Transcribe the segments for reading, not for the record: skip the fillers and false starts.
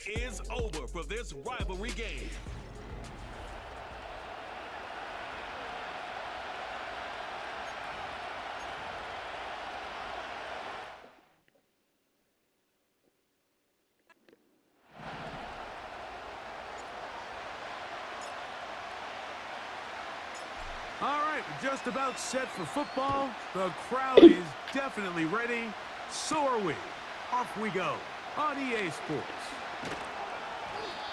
is over for this rivalry game. All right, we're just about set for football. The crowd is definitely ready. So are we. Off we go on EA Sports.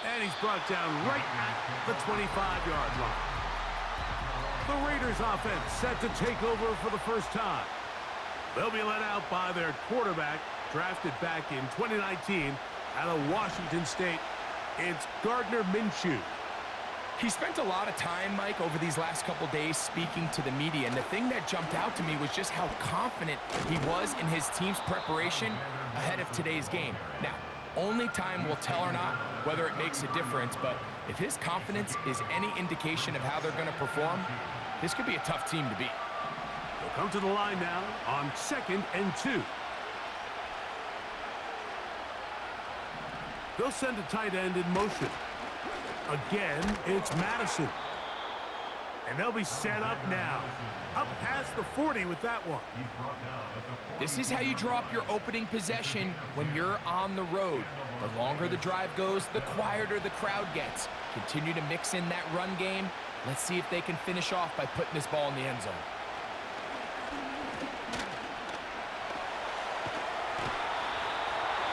And he's brought down right at the 25-yard line. The Raiders offense set to take over for the first time. They'll be led out by their quarterback, drafted back in 2019 out of Washington State. It's Gardner Minshew. He spent a lot of time, Mike, over these last couple days speaking to the media, and the thing that jumped out to me was just how confident he was in his team's preparation ahead of today's game. Now, only time will tell or not whether it makes a difference, but if his confidence is any indication of how they're going to perform, this could be a tough team to beat. They'll come to the line now on 2nd and 2. They'll send a tight end in motion. Again, it's Madison. And they'll be set up now. Up past the 40 with that one. This is how you draw up your opening possession when you're on the road. The longer the drive goes, the quieter the crowd gets. Continue to mix in that run game. Let's see if they can finish off by putting this ball in the end zone.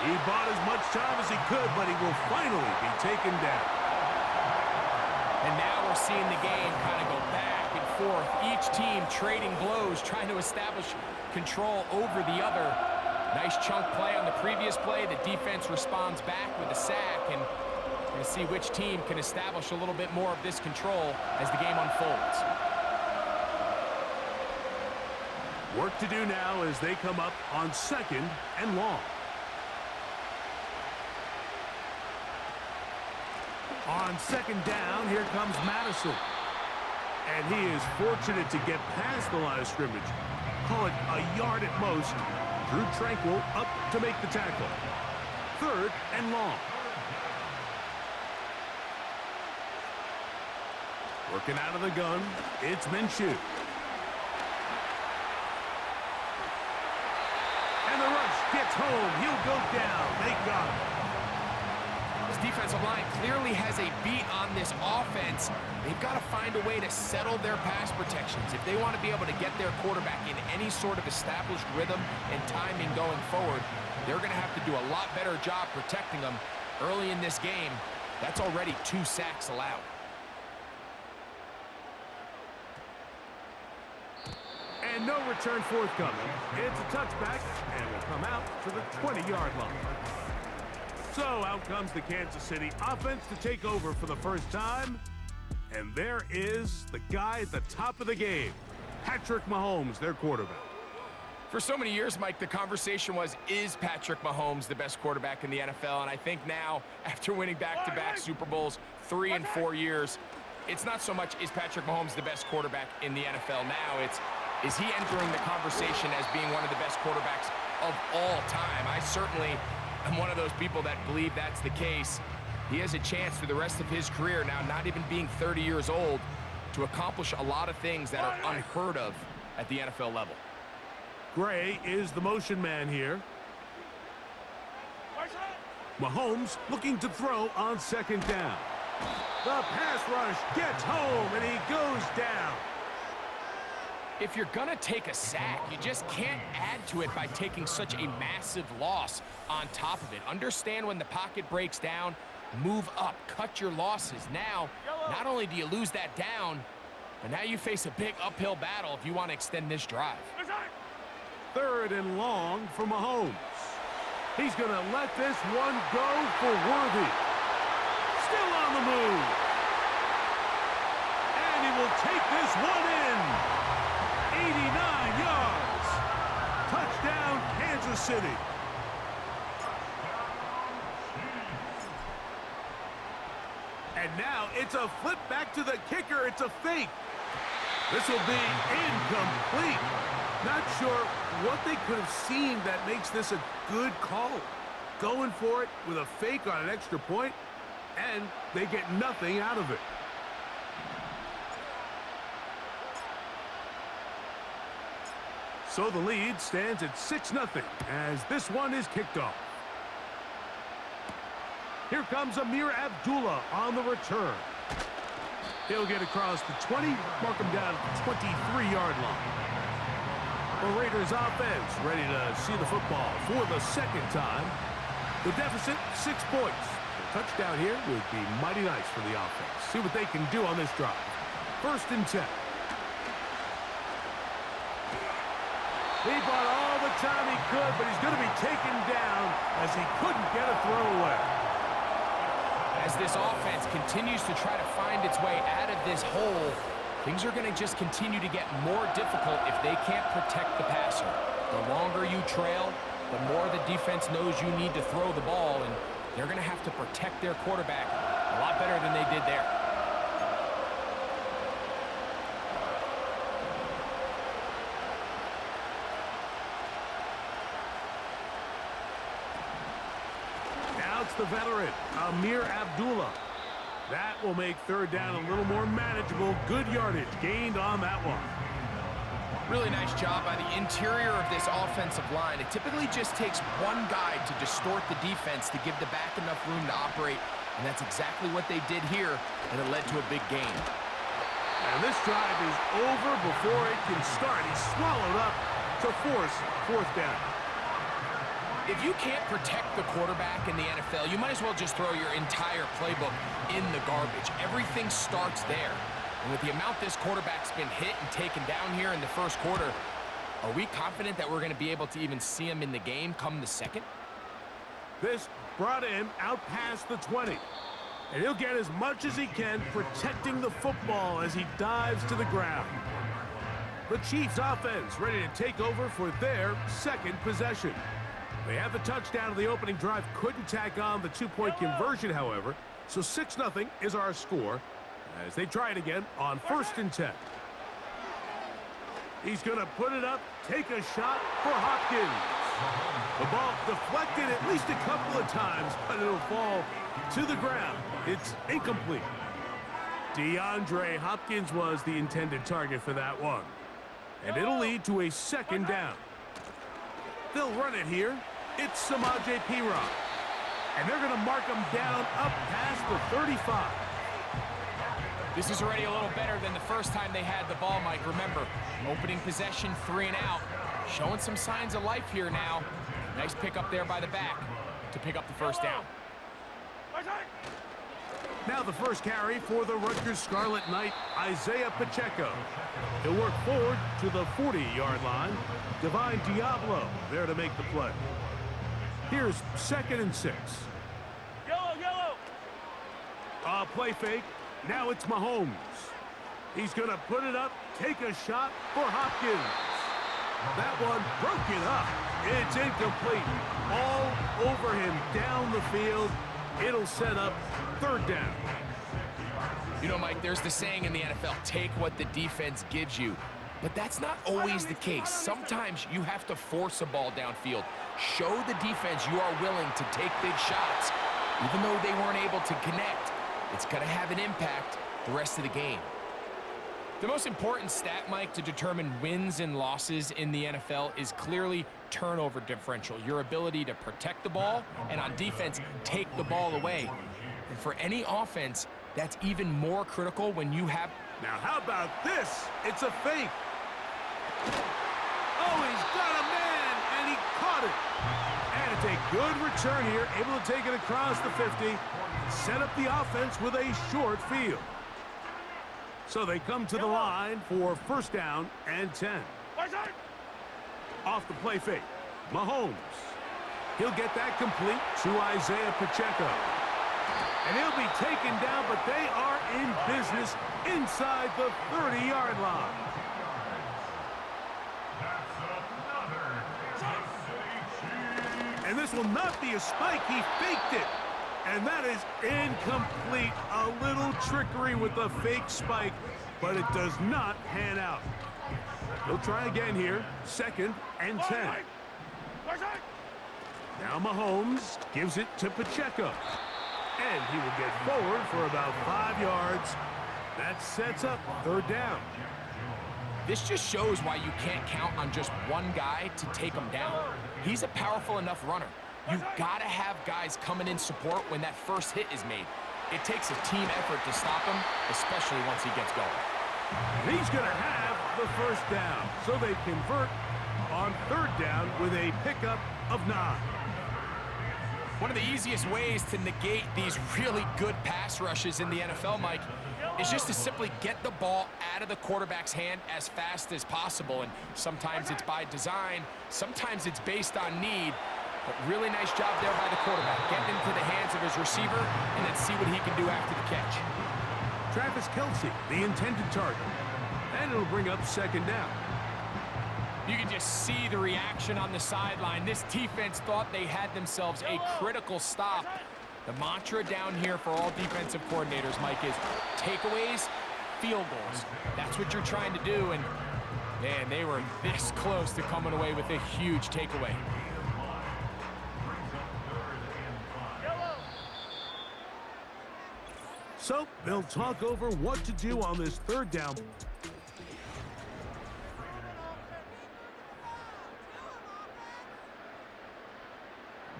He bought as much time as he could, but he will finally be taken down. And now we're seeing the game kind of go back and forth. Each team trading blows, trying to establish control over the other. Nice chunk play on the previous play. The defense responds back with a sack, and we're going to see which team can establish a little bit more of this control as the game unfolds. Work to do now as they come up on 2nd and long. On 2nd down, here comes Madison. And he is fortunate to get past the line of scrimmage. Call it a yard at most. Drew Tranquil up to make the tackle. 3rd and long. Working out of the gun, it's Minshew. And the rush gets home. He'll go down. They got him. Defensive line clearly has a beat on this offense. They've got to find a way to settle their pass protections. If they want to be able to get their quarterback in any sort of established rhythm and timing going forward, they're going to have to do a lot better job protecting them early in this game. That's already 2 sacks allowed. And no return forthcoming. It's a touchback, and will come out to the 20-yard line. So out comes the Kansas City offense to take over for the first time. And there is the guy at the top of the game, Patrick Mahomes, their quarterback. For so many years, Mike, the conversation was, is Patrick Mahomes the best quarterback in the NFL? And I think now, after winning back-to-back Super Bowls 3 and 4 years, it's not so much is Patrick Mahomes the best quarterback in the NFL now, it's is he entering the conversation as being one of the best quarterbacks of all time? I certainly I'm one of those people that believe that's the case. He has a chance for the rest of his career now, not even being 30 years old, to accomplish a lot of things that are unheard of at the NFL level. Gray is the motion man here. Mahomes looking to throw on 2nd down. The pass rush gets home, and he goes down. If you're going to take a sack, you just can't add to it by taking such a massive loss on top of it. Understand when the pocket breaks down, move up, cut your losses. Now, not only do you lose that down, but now you face a big uphill battle if you want to extend this drive. 3rd and long for Mahomes. He's going to let this one go for Worthy. Still on the move. And he will take this one in. 89 yards. Touchdown, Kansas City. And now it's a flip back to the kicker. It's a fake. This will be incomplete. Not sure what they could have seen that makes this a good call. going for it with a fake on an extra point, and they get nothing out of it. So the lead stands at 6-0 as this one is kicked off. Here comes Amir Abdullah on the return. He'll get across the 20, mark him down at the 23-yard line. The Raiders offense ready to see the football for the second time. The deficit, 6 points. A touchdown here would be mighty nice for the offense. See what they can do on this drive. 1st and 10. He bought all the time he could, but he's going to be taken down as he couldn't get a throw away. As this offense continues to try to find its way out of this hole, things are going to just continue to get more difficult if they can't protect the passer. The longer you trail, the more the defense knows you need to throw the ball, and they're going to have to protect their quarterback a lot better than they did there. Now it's the veteran, Amir Abdullah. That will make 3rd down a little more manageable. Good yardage gained on that one. Really nice job by the interior of this offensive line. It typically just takes one guy to distort the defense to give the back enough room to operate, and that's exactly what they did here, and it led to a big gain. And this drive is over before it can start. He's swallowed up to force 4th down. If you can't protect the quarterback in the NFL, you might as well just throw your entire playbook in the garbage. Everything starts there. And with the amount this quarterback's been hit and taken down here in the 1st quarter, are we confident that we're going to be able to even see him in the game come the 2nd? This brought him out past the 20. And he'll get as much as he can protecting the football as he dives to the ground. The Chiefs offense ready to take over for their 2nd possession. They have the touchdown of the opening drive, couldn't tack on the 2-point conversion, however. So 6-0 is our score as they try it again on 1st and 10. He's going to put it up, take a shot for Hopkins. The ball deflected at least a couple of times, but it'll fall to the ground. It's incomplete. DeAndre Hopkins was the intended target for that one. And it'll lead to a 2nd down. They'll run it here. It's Samaje Perine. And they're going to mark him down up past the 35. This is already a little better than the first time they had the ball, Mike. Remember, opening possession, 3 and out. Showing some signs of life here now. Nice pick up there by the back to pick up the 1st down. Now the first carry for the Rutgers Scarlet Knight, Isaiah Pacheco. He'll work forward to the 40-yard line. Divine Diablo there to make the play. Here's 2nd and 6. Yellow. Play fake. Now it's Mahomes. He's going to put it up, take a shot for Hopkins. That one broken up. It's incomplete. All over him down the field. It'll set up 3rd down. You know, Mike, there's the saying in the NFL, take what the defense gives you. But that's not always the case. Sometimes you have to force a ball downfield. Show the defense you are willing to take big shots. Even though they weren't able to connect, it's going to have an impact the rest of the game. The most important stat, Mike, to determine wins and losses in the NFL is clearly turnover differential, your ability to protect the ball, and on defense, take the ball away. And for any offense, that's even more critical when you have... Now, how about this? It's a fake. Oh, he's got a man, and he caught it. And it's a good return here, able to take it across the 50, set up the offense with a short field. So they come to the line for 1st down and 10. Off the play fake, Mahomes. He'll get that complete to Isaiah Pacheco. And he'll be taken down, but they are in business inside the 30-yard line. And this will not be a spike. He faked it. And that is incomplete. A little trickery with the fake spike, but it does not pan out. He'll try again here. 2nd and 10. Now Mahomes gives it to Pacheco. And he will get forward for about 5 yards. That sets up third down. This just shows why you can't count on just one guy to take him down. He's a powerful enough runner. You've got to have guys coming in support when that first hit is made. It takes a team effort to stop him, especially once he gets going. He's going to have the first down, so they convert on third down with a pickup of 9. One of the easiest ways to negate these really good pass rushes in the NFL, Mike, is just to simply get the ball out of the quarterback's hand as fast as possible. And sometimes it's by design, sometimes it's based on need. But really nice job there by the quarterback, getting into the hands of his receiver, and then see what he can do after the catch. Travis Kelce, the intended target. And it'll bring up second down. You can just see the reaction on the sideline. This defense thought they had themselves a critical stop. The mantra down here for all defensive coordinators, Mike, is takeaways, field goals. That's what you're trying to do, and man, they were this close to coming away with a huge takeaway. So they'll talk over what to do on this third down.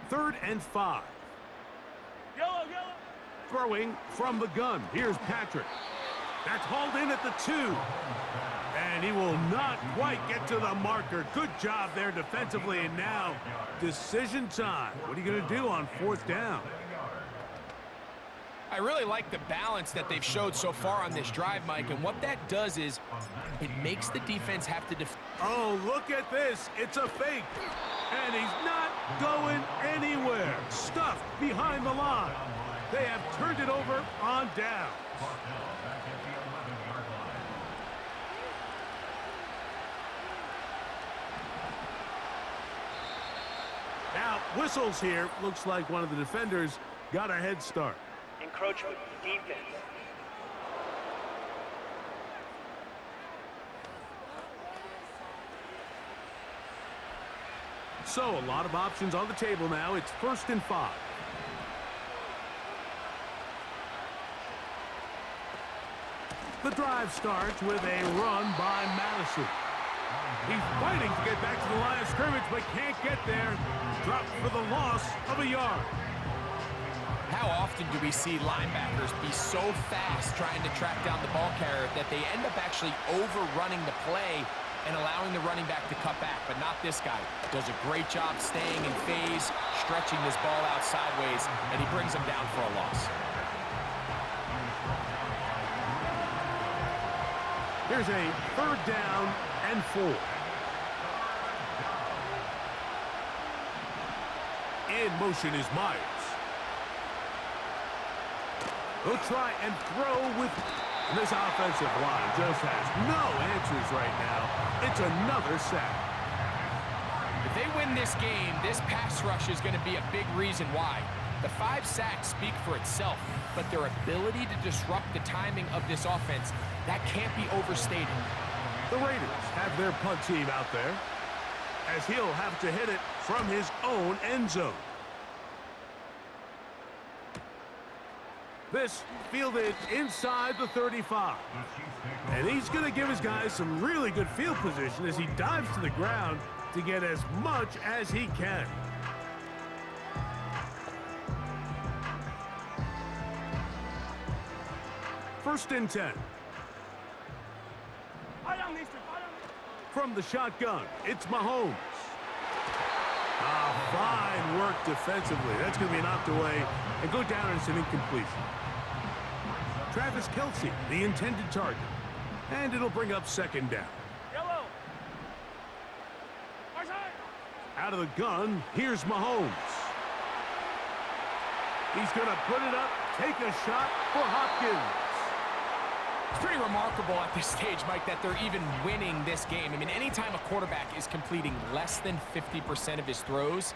Third and 5. Throwing from the gun. Here's Patrick. That's hauled in at the 2. And he will not quite get to the marker. Good job there defensively. And now, decision time. What are you going to do on fourth down? I really like the balance that they've showed so far on this drive, Mike, and what that does is it makes the defense have to Oh, look at this. It's a fake. And he's not going anywhere. Stuffed behind the line. They have turned it over on down. Now, whistles here. Looks like one of the defenders got a head start. Encroachment, defense. So, a lot of options on the table now. It's first and 5. The drive starts with a run by Madison. He's fighting to get back to the line of scrimmage, but can't get there. Dropped for the loss of a yard. How often do we see linebackers be so fast trying to track down the ball carrier that they end up actually overrunning the play and allowing the running back to cut back? But not this guy. Does a great job staying in phase, stretching this ball out sideways, and he brings him down for a loss. Here's a third down and 4. In motion is Myers. He'll try and throw with... This offensive line just has no answers right now. It's another sack. If they win this game, this pass rush is going to be a big reason why. The 5 sacks speak for itself, but their ability to disrupt the timing of this offense, that can't be overstated. The Raiders have their punt team out there, as he'll have to hit it from his own end zone. This fielded inside the 35. And he's going to give his guys some really good field position as he dives to the ground to get as much as he can. First and 10. From the shotgun, it's Mahomes. Fine work defensively. That's going to be knocked away and go down as an incompletion. Travis Kelce, the intended target. And it'll bring up second down. Out of the gun, here's Mahomes. He's going to put it up, take a shot for Hopkins. It's pretty remarkable at this stage, Mike, that they're even winning this game. I mean, anytime a quarterback is completing less than 50% of his throws,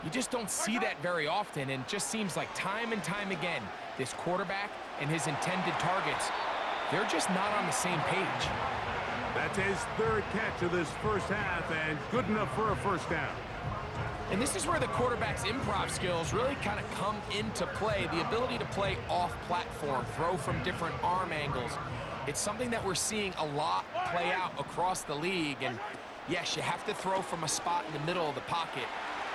you just don't see that very often, and it just seems like time and time again, this quarterback and his intended targets, they're just not on the same page. That's his third catch of this first half, and good enough for a first down. And this is where the quarterback's improv skills really kind of come into play. The ability to play off-platform, throw from different arm angles. It's something that we're seeing a lot play out across the league. And yes, you have to throw from a spot in the middle of the pocket.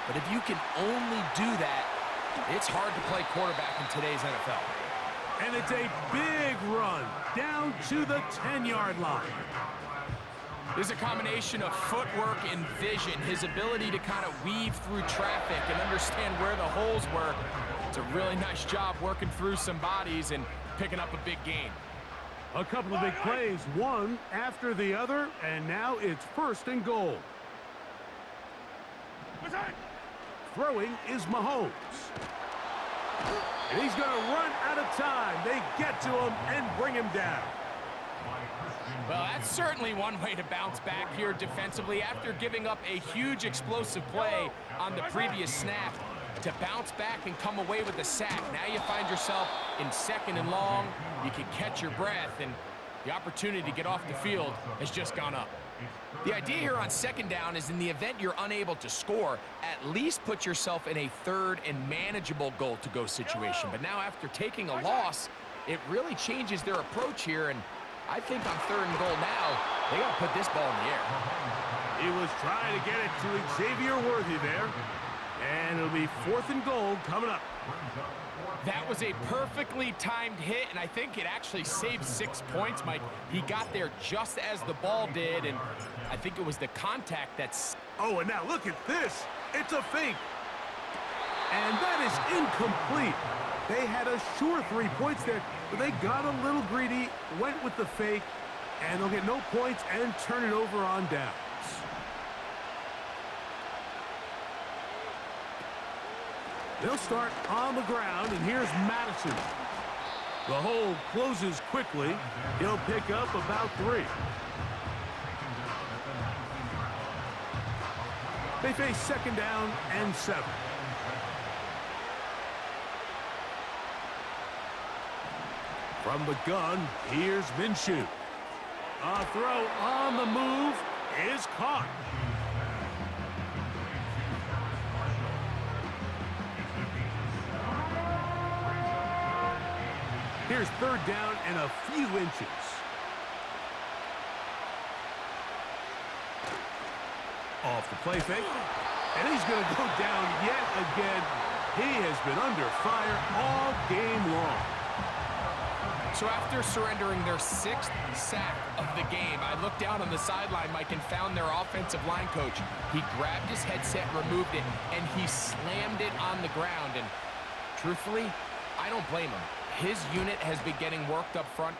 But if you can only do that, it's hard to play quarterback in today's NFL. And it's a big run down to the 10-yard line. There's a combination of footwork and vision, his ability to kind of weave through traffic and understand where the holes were. It's a really nice job working through some bodies and picking up a big gain. A couple of big plays, one after the other, and now it's 1st and goal. Throwing is Mahomes. And he's going to run out of time. They get to him and bring him down. Well, that's certainly one way to bounce back here defensively after giving up a huge explosive play on the previous snap. To bounce back and come away with a sack. Now you find yourself in 2nd and long. You can catch your breath, and the opportunity to get off the field has just gone up. The idea here on 2nd down is in the event you're unable to score, at least put yourself in a 3rd and manageable goal-to-go situation. But now after taking a loss, it really changes their approach here, and I think on 3rd and goal now, they got to put this ball in the air. He was trying to get it to Xavier Worthy there. And it'll be 4th and goal coming up. That was a perfectly timed hit, and I think it actually saved 6 points, Mike. He got there just as the ball did, and I think it was the contact that's... Oh, and now look at this. It's a fake. And that is incomplete. They had a sure 3 points there, but they got a little greedy, went with the fake, and they'll get no points and turn it over on downs. They'll start on the ground, and here's Madison. The hole closes quickly. He'll pick up about 3. They face 2nd down and 7. From the gun, here's Minshew. A throw on the move is caught. Here's 3rd down and a few inches. Off the play fake. And he's going to go down yet again. He has been under fire all game long. So after surrendering their 6th sack of the game, I looked down on the sideline, Mike, and found their offensive line coach. He grabbed his headset, removed it, and he slammed it on the ground. And truthfully, I don't blame him. His unit has been getting worked up front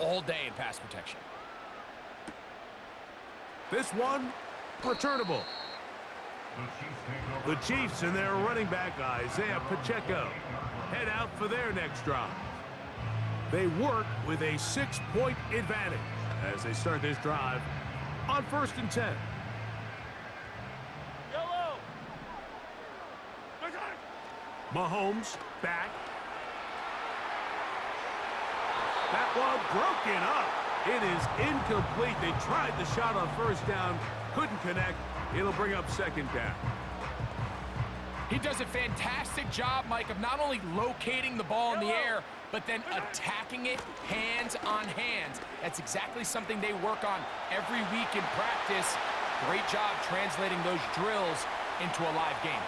all day in pass protection. This one, returnable. The Chiefs and their running back, Isaiah Pacheco, head out for their next drive. They work with a 6-point advantage as they start this drive on 1st and 10. Mahomes back. That one broken up. It is incomplete. They tried the shot on 1st down, couldn't connect. It'll bring up 2nd down. He does a fantastic job, Mike, of not only locating the ball in the air, but then attacking it hands on hands. That's exactly something they work on every week in practice. Great job translating those drills into a live game.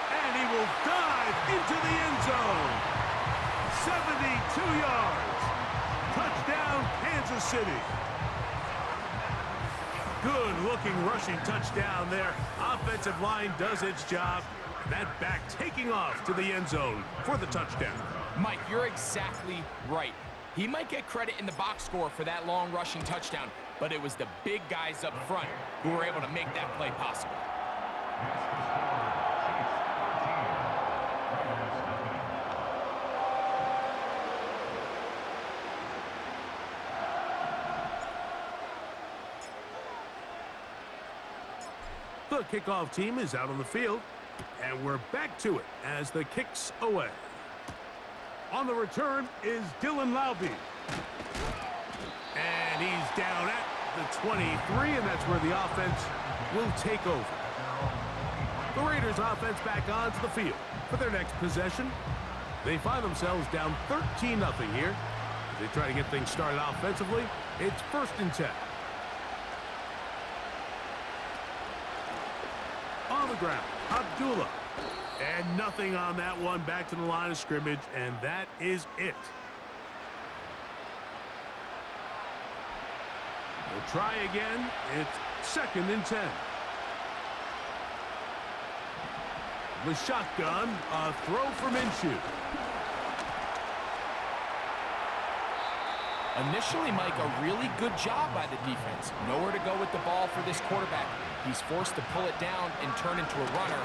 And he will dive into the end zone. 72 yards. Touchdown, Kansas City. Good-looking rushing touchdown there. Offensive line does its job. That back taking off to the end zone for the touchdown. Mike, you're exactly right. He might get credit in the box score for that long rushing touchdown, but it was the big guys up front who were able to make that play possible. The kickoff team is out on the field, and we're back to it as the kick's away. On the return is Dylan Laube. And he's down at the 23, and that's where the offense will take over. The Raiders offense back onto the field for their next possession. They find themselves down 13-0 here. As they try to get things started offensively, it's 1st and 10. On the ground, Abdullah. And nothing on that one. Back to the line of scrimmage, and that is it. We'll try again. It's 2nd and 10. The shotgun, a throw for Minshew. Initially, Mike, a really good job by the defense. Nowhere to go with the ball for this quarterback. He's forced to pull it down and turn into a runner.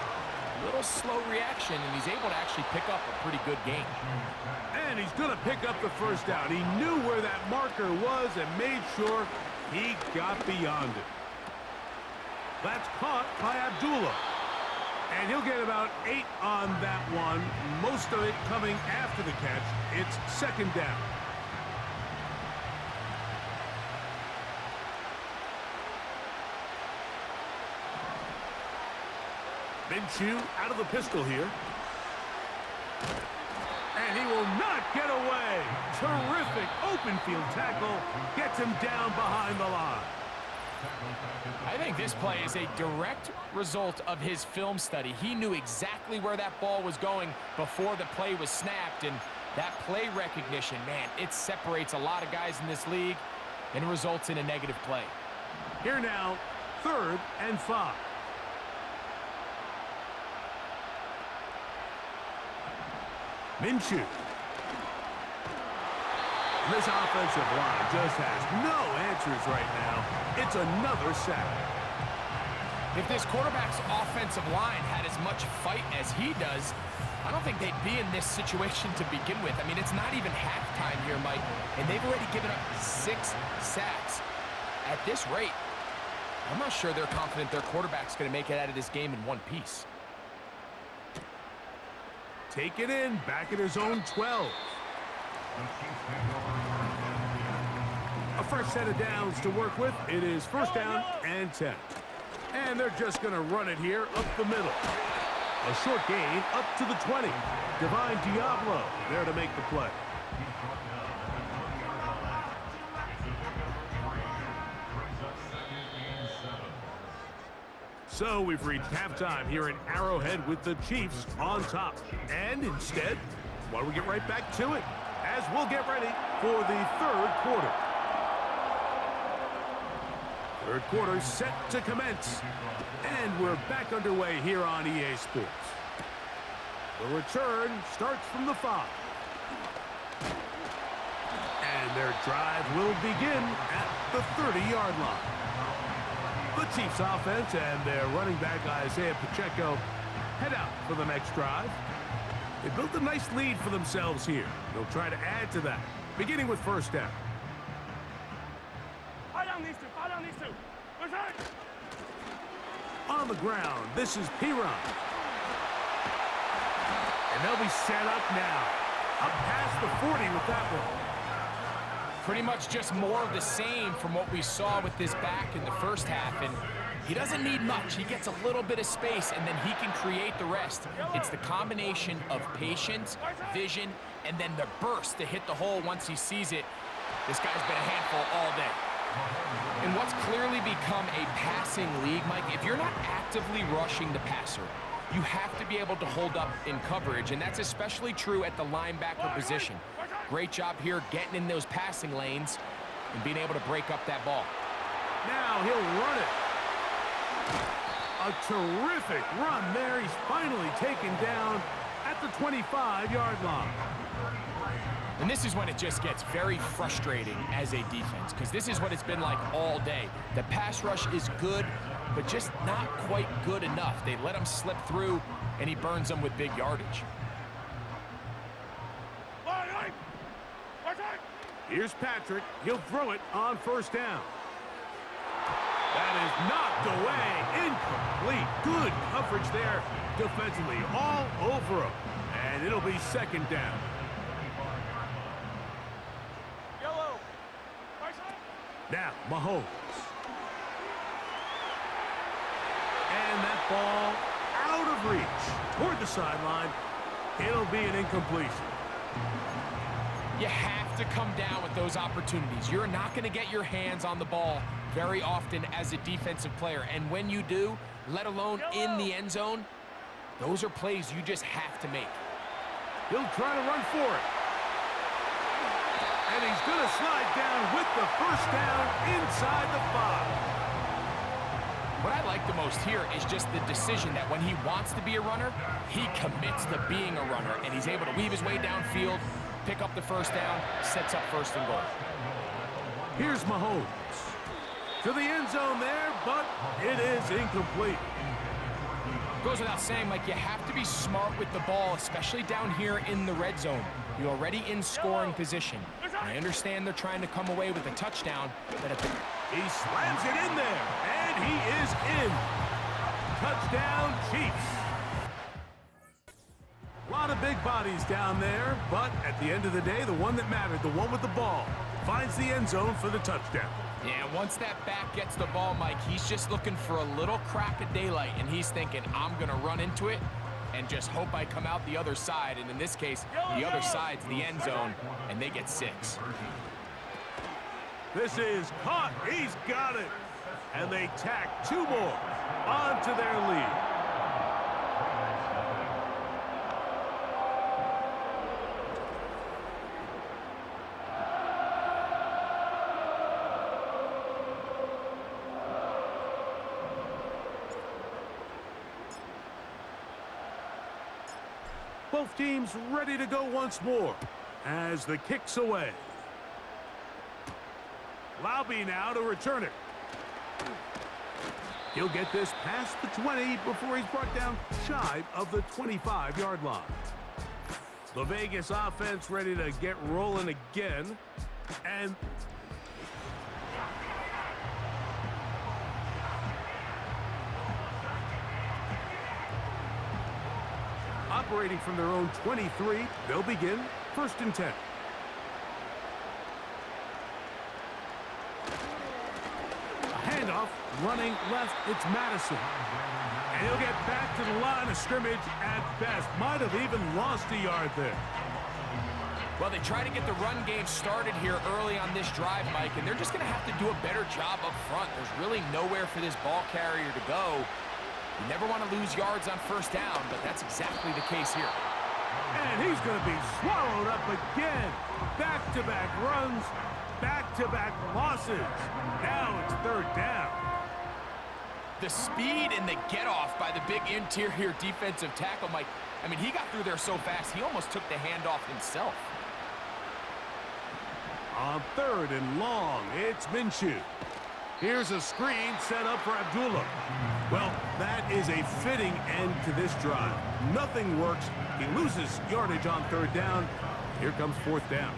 A little slow reaction, and he's able to actually pick up a pretty good game. And he's going to pick up the 1st down. He knew where that marker was and made sure he got beyond it. That's caught by Abdullah. And he'll get about 8 on that one. Most of it coming after the catch. It's 2nd down. Minshew out of the pistol here. And he will not get away. Terrific open field tackle. Gets him down behind the line. I think this play is a direct result of his film study. He knew exactly where that ball was going before the play was snapped, and that play recognition, man, it separates a lot of guys in this league and results in a negative play. Here now, 3rd and 5. Minshew. This offensive line just has no answers right now. It's another sack. If this quarterback's offensive line had as much fight as he does, I don't think they'd be in this situation to begin with. I mean, it's not even halftime here, Mike, and they've already given up 6 sacks. At this rate, I'm not sure they're confident their quarterback's going to make it out of this game in one piece. Take it in, back at his own 12. A first set of downs to work with. It is 1st down and 10. And they're just going to run it here up the middle. A short gain up to the 20. Divine Diablo there to make the play. So we've reached halftime here in Arrowhead with the Chiefs on top. And instead, why don't we get right back to it as we'll get ready for the 3rd quarter. 3rd quarter set to commence. And we're back underway here on EA Sports. The return starts from the 5. And their drive will begin at the 30-yard line. The Chiefs offense and their running back Isaiah Pacheco head out for the next drive. They built a nice lead for themselves here. They'll try to add to that, beginning with 1st down. On the ground, this is Piron. And they'll be set up now. Up past the 40 with that one. Pretty much just more of the same from what we saw with this back in the 1st half, and he doesn't need much. He gets a little bit of space, and then he can create the rest. It's the combination of patience, vision, and then the burst to hit the hole once he sees it. This guy's been a handful all day. In what's clearly become a passing league, Mike, if you're not actively rushing the passer, you have to be able to hold up in coverage, and that's especially true at the linebacker position. Great job here getting in those passing lanes and being able to break up that ball. Now he'll run it. A terrific run there. He's finally taken down at the 25-yard line. And this is when it just gets very frustrating as a defense, because this is what it's been like all day. The pass rush is good, but just not quite good enough. They let him slip through, and he burns them with big yardage. Here's Patrick. He'll throw it on 1st down. That is knocked away. Incomplete. Good coverage there defensively all over him. And it'll be 2nd down. Now, Mahomes. And that ball out reach toward the sideline. It'll be an incompletion. You have to come down with those opportunities. You're not going to get your hands on the ball very often as a defensive player. And when you do, let alone in the end zone, those are plays you just have to make. He'll try to run for it. And he's going to slide down with the first down inside the 5. What I like the most here is just the decision that when he wants to be a runner, he commits to being a runner, and he's able to weave his way downfield, pick up the first down, sets up 1st and goal. Here's Mahomes. To the end zone there, but it is incomplete. Goes without saying, Mike, you have to be smart with the ball, especially down here in the red zone. You're already in scoring position. I understand they're trying to come away with a touchdown, but at the... He slams it in there, and he is in. Touchdown, Chiefs. A lot of big bodies down there, but at the end of the day, the one that mattered, the one with the ball, finds the end zone for the touchdown. Yeah, once that back gets the ball, Mike, he's just looking for a little crack of daylight, and he's thinking, I'm going to run into it and just hope I come out the other side. And in this case, the other side's the end zone, and they get 6. This is caught. He's got it. And they tack 2 more onto their lead. Both teams ready to go once more as the kick's away. Laube now to return it. He'll get this past the 20 before he's brought down shy of the 25-yard line. The Vegas offense ready to get rolling again. And operating from their own 23, they'll begin 1st and 10. Handoff, running left, it's Madison. And he'll get back to the line of scrimmage at best. Might have even lost a yard there. Well, they try to get the run game started here early on this drive, Mike, and they're just going to have to do a better job up front. There's really nowhere for this ball carrier to go. You never want to lose yards on 1st down, but that's exactly the case here. And he's going to be swallowed up again. Back-to-back runs. Back-to-back losses. Now it's 3rd down. The speed and the get-off by the big interior defensive tackle, Mike. I mean, he got through there so fast, he almost took the handoff himself. On 3rd and long, it's Minshew. Here's a screen set up for Abdullah. Well, that is a fitting end to this drive. Nothing works. He loses yardage on 3rd down. Here comes 4th down.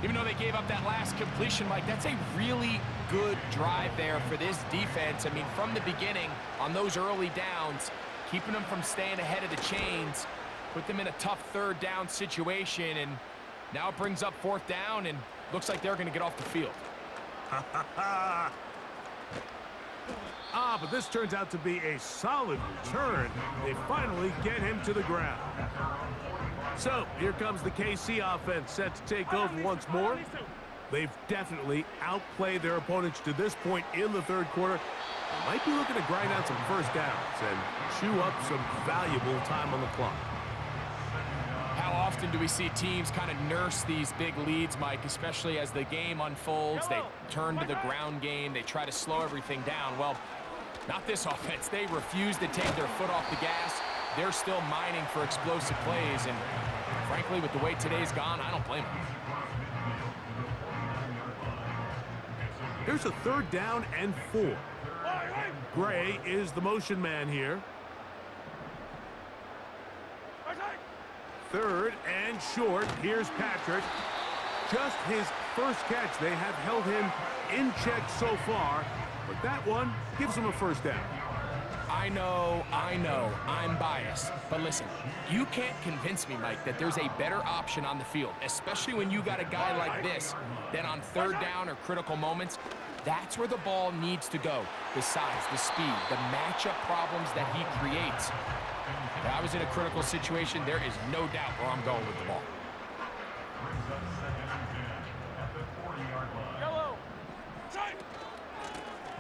Even though they gave up that last completion, Mike, that's a really good drive there for this defense. I mean, from the beginning, on those early downs, keeping them from staying ahead of the chains, put them in a tough 3rd down situation, and now it brings up 4th down, and looks like they're going to get off the field. But this turns out to be a solid return. They finally get him to the ground. So, here comes the KC offense set to take over once more. They've definitely outplayed their opponents to this point in the 3rd quarter. They might be looking to grind out some 1st downs and chew up some valuable time on the clock. How often do we see teams kind of nurse these big leads, Mike, especially as the game unfolds? They turn to the ground game. They try to slow everything down. Well, not this offense. They refuse to take their foot off the gas. They're still mining for explosive plays, and frankly, with the way today's gone, I don't blame them. Here's a 3rd down and 4. Gray is the motion man here. 3rd and short. Here's Patrick. Just his first catch. They have held him in check so far, but that one gives him a 1st down. I know, I'm biased. But listen, you can't convince me, Mike, that there's a better option on the field, especially when you got a guy like this, that on 3rd down or critical moments, That's where the ball needs to go. The size, the speed, the matchup problems that he creates. If I was in a critical situation, there is no doubt where I'm going with the ball.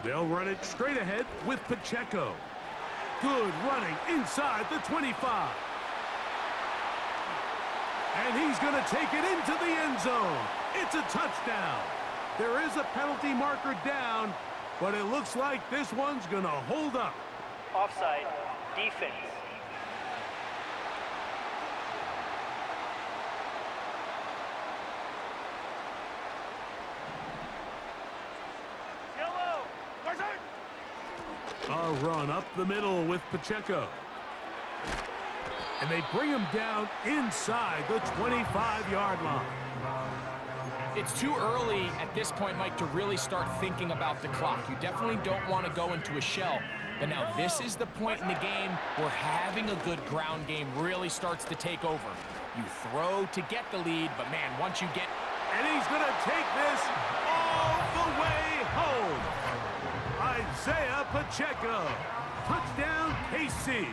They'll run it straight ahead with Pacheco. Good running inside the 25. And he's going to take it into the end zone. It's a touchdown. There is a penalty marker down, but it looks like this one's going to hold up. Offside. Defense. A run up the middle with Pacheco. And they bring him down inside the 25-yard line. It's too early at this point, Mike, to really start thinking about the clock. You definitely don't want to go into a shell. But now this is the point in the game where having a good ground game really starts to take over. You throw to get the lead, but man, once you get... And he's going to take this all the way home. Isaiah Pacheco. Touchdown, KC.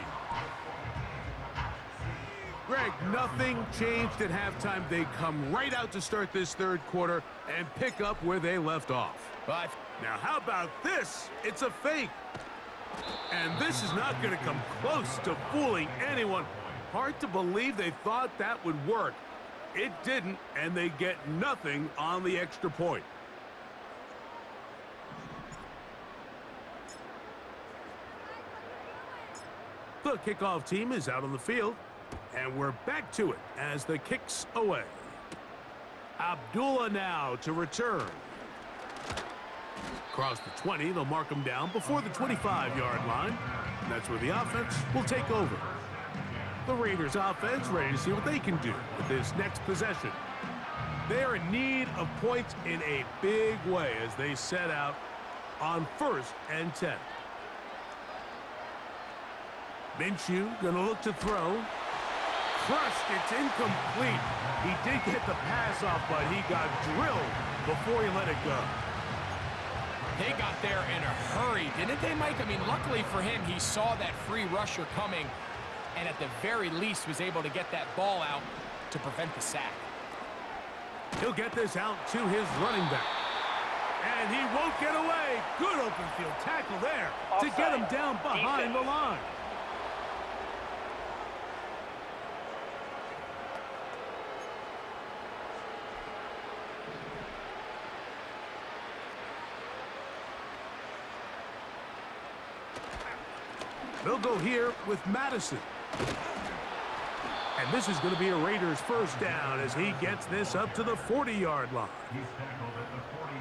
Greg, nothing changed at halftime. They come right out to start this third quarter and pick up where they left off. But now how about this? It's a fake. And this is not going to come close to fooling anyone. Hard to believe they thought that would work. It didn't, and they get nothing on the extra point. The kickoff team is out on the field, and we're back to it as the kick's away. Abdullah now to return. Across the 20, they'll mark him down before the 25-yard line. And that's where the offense will take over. The Raiders offense ready to see what they can do with this next possession. They're in need of points in a big way as they set out on 1st and 10. Minshew gonna look to throw. Crushed, it's incomplete. He did get the pass off, but he got drilled before he let it go. they got there in a hurry, didn't they, Mike? I mean, luckily for him, he saw that free rusher coming and at the very least was able to get that ball out to prevent the sack. He'll get this out to his running back. And he won't get away. Good open field tackle there to get him down behind the line. They'll go here with Madison. And this is going to be a Raiders first down as he gets this up to the 40-yard line.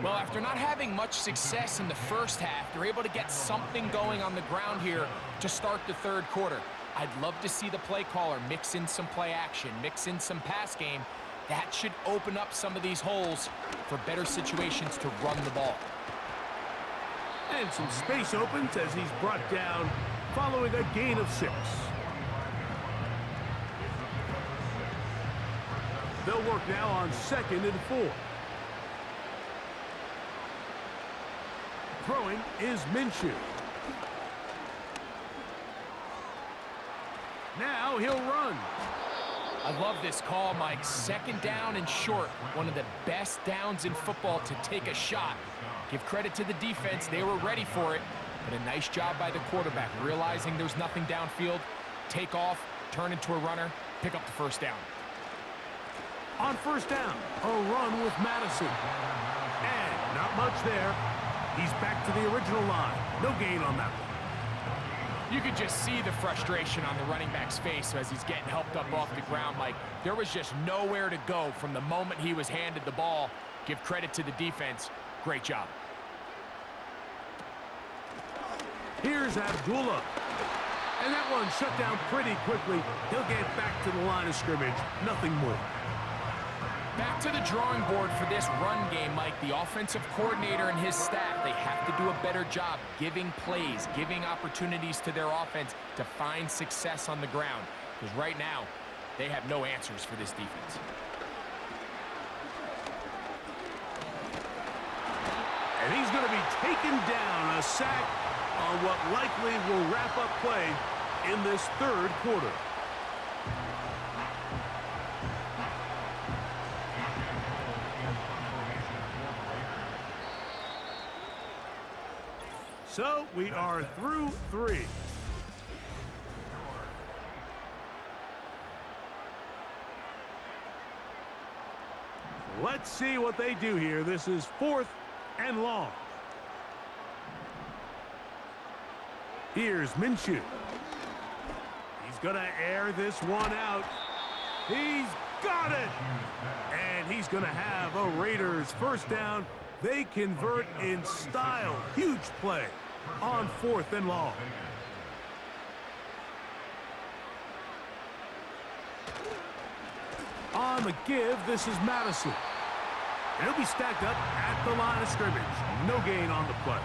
Well, after not having much success in the first half, they're able to get something going on the ground here to start the third quarter. I'd love to see the play caller mix in some play action, mix in some pass game. That should open up some of these holes for better situations to run the ball. And some space opens as he's brought down following a gain of 6. They'll work now on 2nd and 4. Throwing is Minshew. Now he'll run. I love this call, Mike. 2nd down and short. One of the best downs in football to take a shot. Give credit to the defense. They were ready for it. But a nice job by the quarterback, realizing there's nothing downfield. Take off, turn into a runner, pick up the first down. On first down, a run with Madison. And not much there. He's back to the original line. No gain on that one. You could just see the frustration on the running back's face as he's getting helped up off the ground. Like, there was just nowhere to go from the moment he was handed the ball. Give credit to the defense. Great job. Here's Abdullah. And that one shut down pretty quickly. He'll get back to the line of scrimmage. Nothing more. Back to the drawing board for this run game, Mike. The offensive coordinator and his staff, they have to do a better job giving plays, giving opportunities to their offense to find success on the ground. Because right now, they have no answers for this defense. And he's going to be taken down, a sack on what likely will wrap up play in this third quarter. So we are through 3. Let's see what they do here. This is 4th and long. Here's Minshew. He's going to air this one out. He's got it. And he's going to have a Raiders first down. They convert in style. Huge play on 4th and long. On the give, this is Madison. And he'll be stacked up at the line of scrimmage. No gain on the play.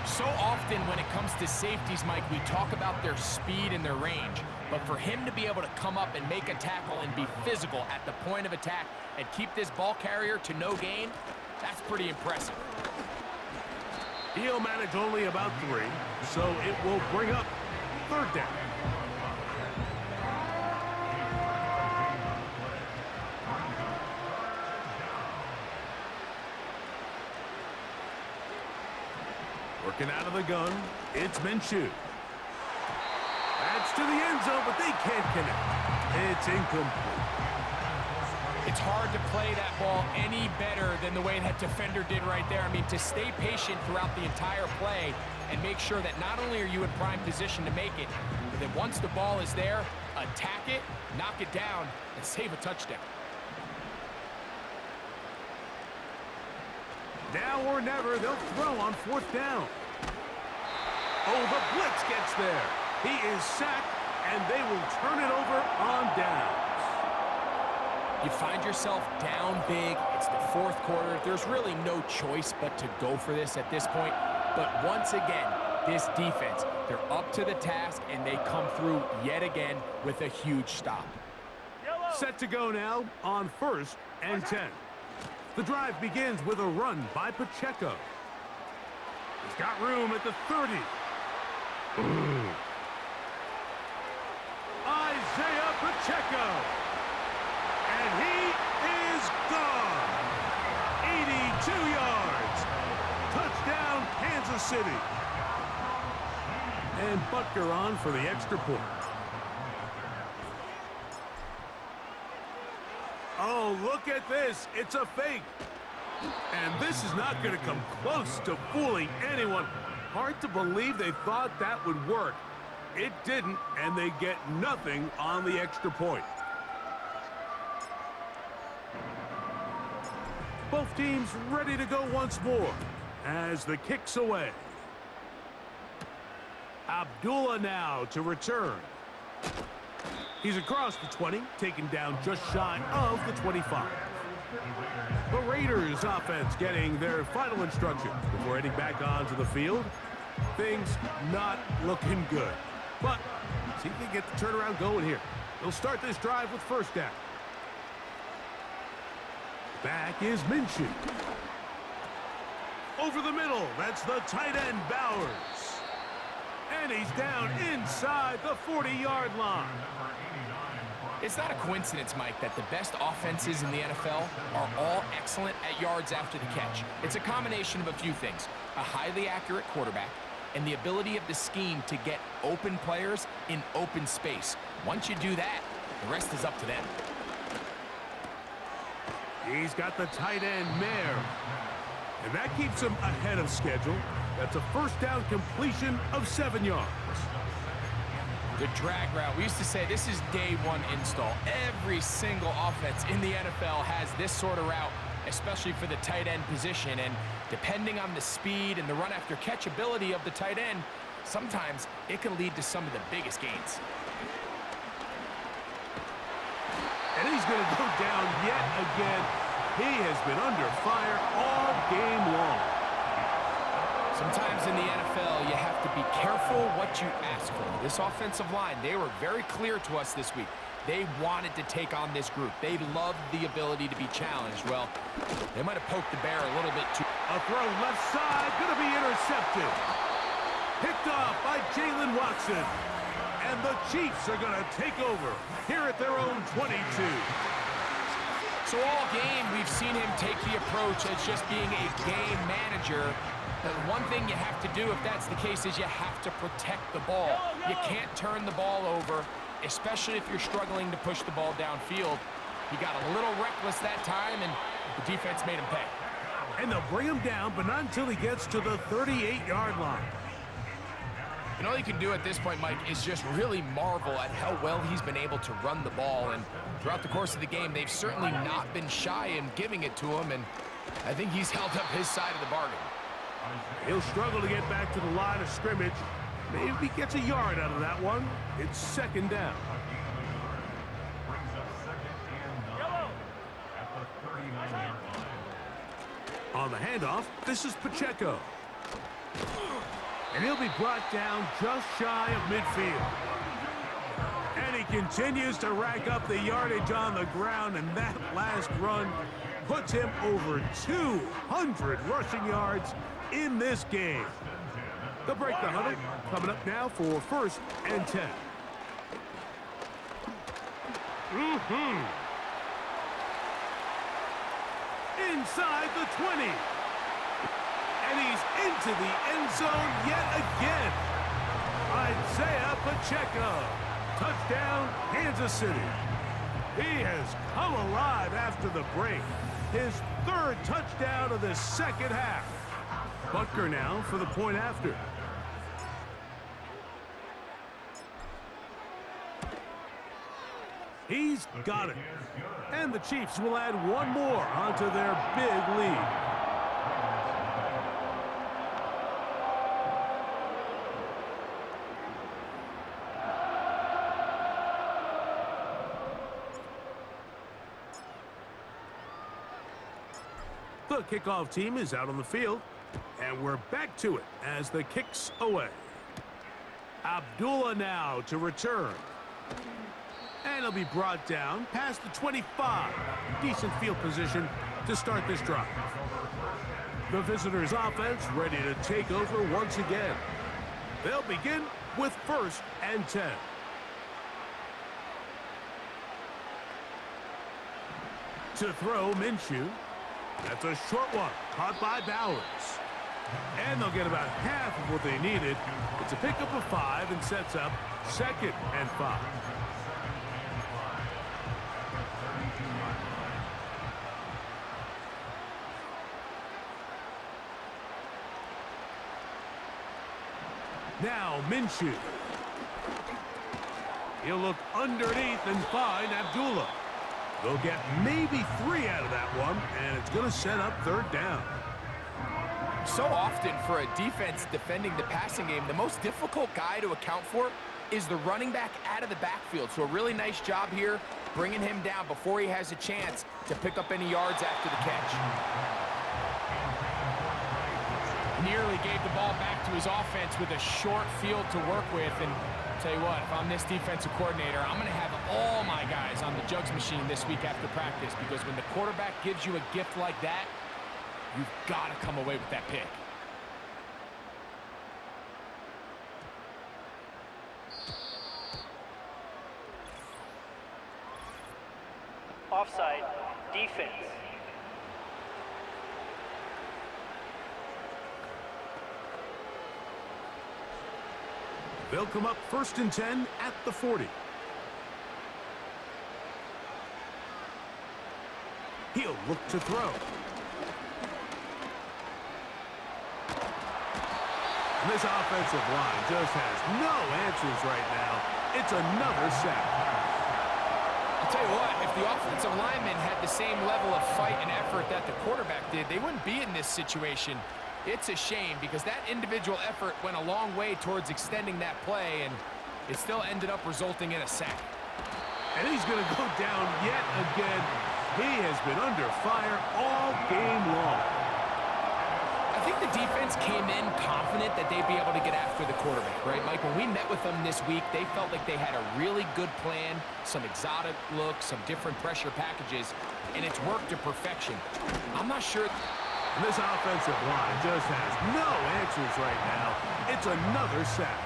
So often when it comes to safeties, Mike, we talk about their speed and their range. But for him to be able to come up and make a tackle and be physical at the point of attack and keep this ball carrier to no gain, that's pretty impressive. He'll manage only about 3, so it will bring up 3rd down. Working out of the gun, it's Minshew. That's to the end zone, but they can't connect. It's incomplete. It's hard to play that ball any better than the way that defender did right there. I mean, to stay patient throughout the entire play and make sure that not only are you in prime position to make it, but that once the ball is there, attack it, knock it down, and save a touchdown. Now or never, they'll throw on 4th down. Oh, the blitz gets there. He is sacked, and they will turn it over on downs. You find yourself down big. It's the 4th quarter. There's really no choice but to go for this at this point. But once again, this defense, they're up to the task, and they come through yet again with a huge stop. Set to go now on 1st and 10. The drive begins with a run by Pacheco. He's got room at the 30. Isaiah Pacheco. And he is gone. 82 yards. Touchdown, Kansas City. And Butker on for the extra point. Oh, look at this. It's a fake. And this is not going to come close to fooling anyone. Hard to believe they thought that would work. It didn't, and they get nothing on the extra point. Both teams ready to go once more as the kick's away. Abdullah now to return. He's across the 20, taken down just shy of the 25. The Raiders offense getting their final instructions before heading back onto the field. Things not looking good. But see if they get the turnaround going here. They'll start this drive with 1st down. Back is Minshew. Over the middle, that's the tight end Bowers. And he's down inside the 40-yard line. It's not a coincidence, Mike, that the best offenses in the NFL are all excellent at yards after the catch. It's a combination of a few things. A highly accurate quarterback and the ability of the scheme to get open players in open space. Once you do that, the rest is up to them. He's got the tight end Mayer. And that keeps him ahead of schedule. That's a 1st down completion of 7 yards. The drag route. We used to say this is day 1 install. Every single offense in the NFL has this sort of route, especially for the tight end position. And depending on the speed and the run after catch ability of the tight end, sometimes it can lead to some of the biggest gains. And he's going to go down yet again. He has been under fire all game long. Sometimes in the NFL, you have to be careful what you ask for. This offensive line, they were very clear to us this week. They wanted to take on this group. They loved the ability to be challenged. Well, they might have poked the bear a little bit too. A throw left side, going to be intercepted. Picked off by Jalen Watson. And the Chiefs are going to take over here at their own 22. So all game, we've seen him take the approach as just being a game manager. The one thing you have to do if that's the case is you have to protect the ball. You can't turn the ball over, especially if you're struggling to push the ball downfield. He got a little reckless that time, and the defense made him pay. And they'll bring him down, but not until he gets to the 38-yard line. And all you can do at this point, Mike, is just really marvel at how well he's been able to run the ball. And throughout the course of the game, they've certainly not been shy in giving it to him, and I think he's held up his side of the bargain. He'll struggle to get back to the line of scrimmage. Maybe he gets a yard out of that one. It's second down. On the handoff, this is Pacheco. And he'll be brought down just shy of midfield. And he continues to rack up the yardage on the ground, and that last run puts him over 200 rushing yards in this game. They'll break the huddle. Coming up now for 1st and 10. Inside the 20. And he's into the end zone yet again. Isaiah Pacheco. Touchdown, Kansas City. He has come alive after the break. His 3rd touchdown of the second half. Butker now for the point after. He's got it. And the Chiefs will add one more onto their big lead. The kickoff team is out on the field, and we're back to it as the kick's away. Abdullah now to return. And he'll be brought down past the 25. Decent field position to start this drive. The visitors' offense ready to take over once again. They'll begin with 1st and 10. To throw, Minshew. That's a short one, caught by Bowers. And they'll get about half of what they needed. It's a pickup of 5 and sets up 2nd and 5. Now Minshew. He'll look underneath and find Abdullah. They'll get maybe 3 out of that one, and it's going to set up 3rd down. So often for a defense defending the passing game, the most difficult guy to account for is the running back out of the backfield. So a really nice job here bringing him down before he has a chance to pick up any yards after the catch. Nearly gave the ball back to his offense with a short field to work with. And I'll tell you what, if I'm this defensive coordinator, I'm going to have all my guys on the jugs machine this week after practice, because when the quarterback gives you a gift like that, you've got to come away with that pick. Offside, defense. They'll come up 1st and 10 at the 40. He'll look to throw. And this offensive line just has no answers right now. It's another sack. I'll tell you what, if the offensive lineman had the same level of fight and effort that the quarterback did, they wouldn't be in this situation. It's a shame because that individual effort went a long way towards extending that play, and it still ended up resulting in a sack. And he's going to go down yet again. He has been under fire all game long. I think the defense came in confident that they'd be able to get after the quarterback, right, Mike? When we met with them this week, they felt like they had a really good plan, some exotic looks, some different pressure packages, and it's worked to perfection. I'm not sure. And this offensive line just has no answers right now. It's another sack.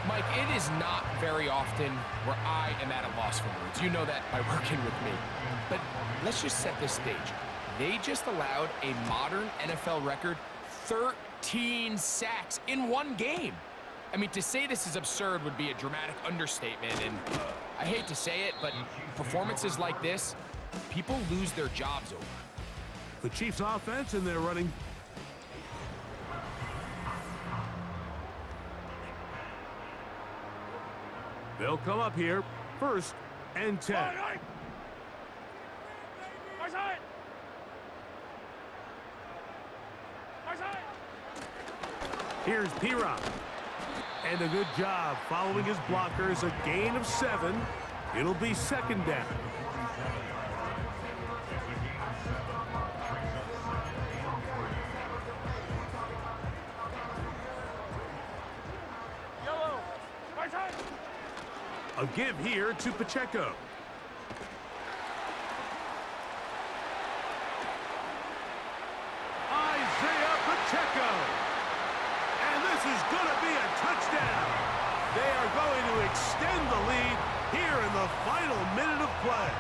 Mike, it is not very often where I am at a loss for words. You know that by working with me. But let's just set this stage. They just allowed a modern NFL record 13 sacks in one game. I mean, to say this is absurd would be a dramatic understatement, and I hate to say it, but performances like this, people lose their jobs over. The Chiefs offense, and they're running. They'll come up here, 1st and 10. Here's P-Rock. And a good job following his blockers, a gain of 7. It'll be 2nd down. A give here to Pacheco. Isaiah Pacheco. And this is going to be a touchdown. They are going to extend the lead here in the final minute of play.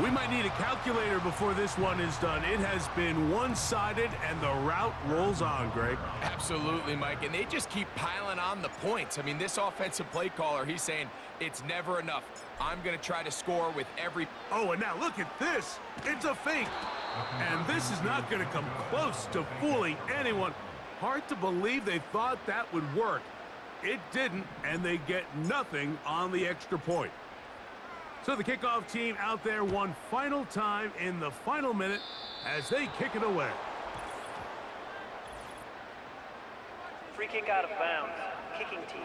We might need a calculator before this one is done. It has been one-sided, and the route rolls on, Greg. Absolutely, Mike, and they just keep piling on the points. I mean, this offensive play caller, he's saying it's never enough. I'm going to try to score with every... Oh, and now look at this. It's a fake. And this is not going to come close to fooling anyone. Hard to believe they thought that would work. It didn't, and they get nothing on the extra point. So the kickoff team out there one final time in the final minute as they kick it away. Free kick out of bounds. Kicking team.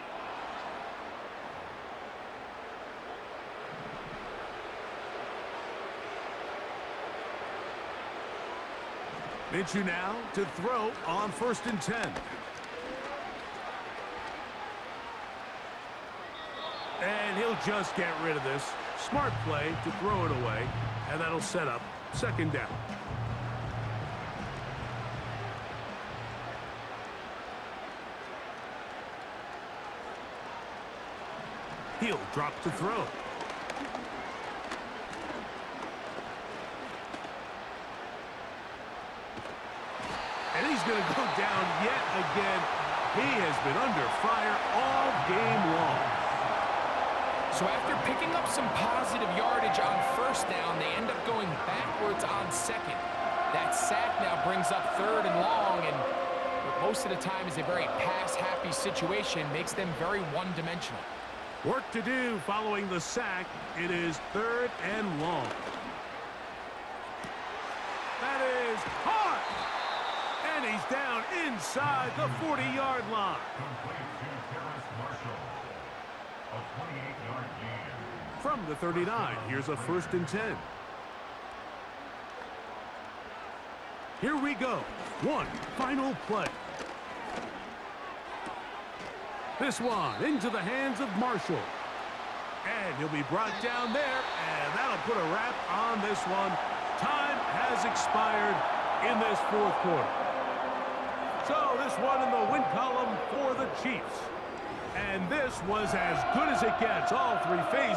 Minshew now to throw on 1st and 10. And he'll just get rid of this. Smart play to throw it away, and that'll set up 2nd down. He'll drop to throw. And he's going to go down yet again. He has been under fire all game long. So after picking up some positive yardage on 1st down, they end up going backwards on 2nd. That sack now brings up 3rd and long, and what most of the time is a very pass-happy situation, makes them very one-dimensional. Work to do following the sack. It is 3rd and long. That is hard. And he's down inside the 40-yard line. From the 39, here's a 1st and 10. Here we go. One final play. This one into the hands of Marshall. And he'll be brought down there, and that'll put a wrap on this one. Time has expired in this 4th quarter. So this one in the win column for the Chiefs. And this was as good as it gets. All 3 phases.